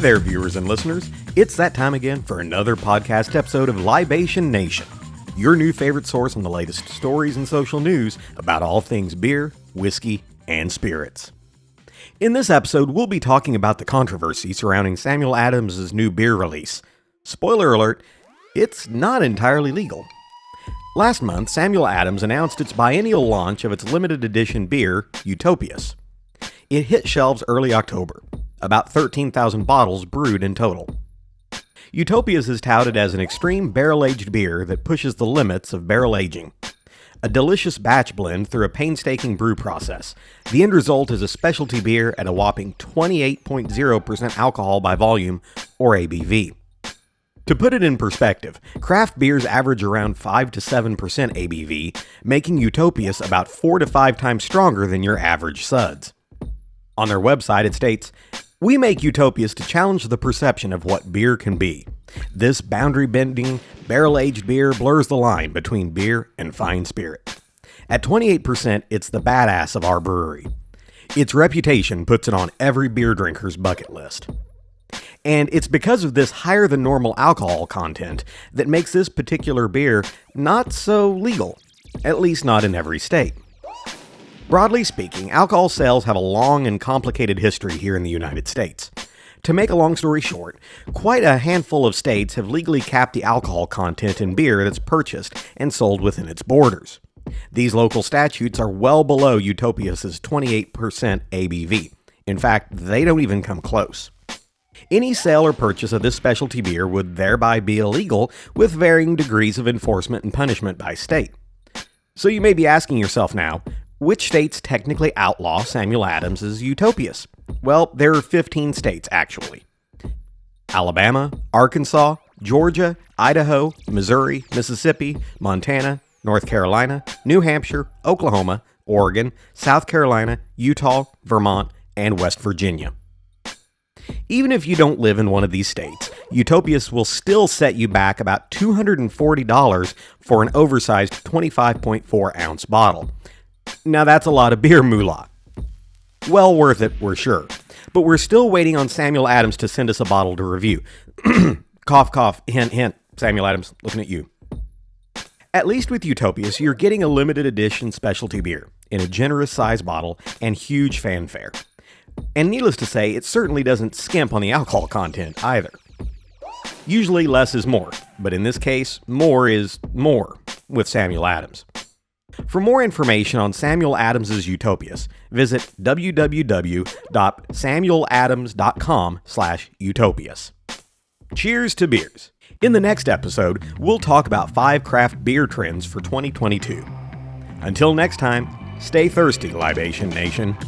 there, viewers and listeners. It's that time again for another podcast episode of Libation Nation, your new favorite source on the latest stories and social news about all things beer, whiskey, and spirits. In this episode, we'll be talking about the controversy surrounding Samuel Adams' new beer release. Spoiler alert, it's not entirely legal. Last month, Samuel Adams announced its biennial launch of its limited edition beer, Utopias. It hit shelves early October, about 13,000 bottles brewed in total. Utopias is touted as an extreme barrel-aged beer that pushes the limits of barrel aging. A delicious batch blend through a painstaking brew process, the end result is a specialty beer at a whopping 28.0% alcohol by volume, or ABV. To put it in perspective, craft beers average around 5 to 7% ABV, making Utopias about 4 to 5 times stronger than your average suds. On their website it states, "We make Utopias to challenge the perception of what beer can be. This boundary-bending, barrel-aged beer blurs the line between beer and fine spirit. At 28%, it's the badass of our brewery. Its reputation puts it on every beer drinker's bucket list." And it's because of this higher-than-normal alcohol content that makes this particular beer not so legal, at least not in every state. Broadly speaking, alcohol sales have a long and complicated history here in the United States. To make a long story short, quite a handful of states have legally capped the alcohol content in beer that's purchased and sold within its borders. These local statutes are well below Utopias' 28% ABV. In fact, they don't even come close. Any sale or purchase of this specialty beer would thereby be illegal, with varying degrees of enforcement and punishment by state. So you may be asking yourself now, which states technically outlaw Samuel Adams' Utopias? Well, there are 15 states, actually. Alabama, Arkansas, Georgia, Idaho, Missouri, Mississippi, Montana, North Carolina, New Hampshire, Oklahoma, Oregon, South Carolina, Utah, Vermont, and West Virginia. Even if you don't live in one of these states, Utopias will still set you back about $240 for an oversized 25.4-ounce bottle. Now that's a lot of beer moolah. Well worth it, we're sure. But we're still waiting on Samuel Adams to send us a bottle to review. Cough, cough, hint, hint. Samuel Adams, looking at you. At least with Utopias, you're getting a limited edition specialty beer in a generous size bottle and huge fanfare. And needless to say, it certainly doesn't skimp on the alcohol content either. Usually less is more, but in this case, more is more with Samuel Adams. For more information on Samuel Adams' Utopias, visit www.samueladams.com/utopias. Cheers to beers. In the next episode, we'll talk about 5 craft beer trends for 2022. Until next time, stay thirsty, Libation Nation.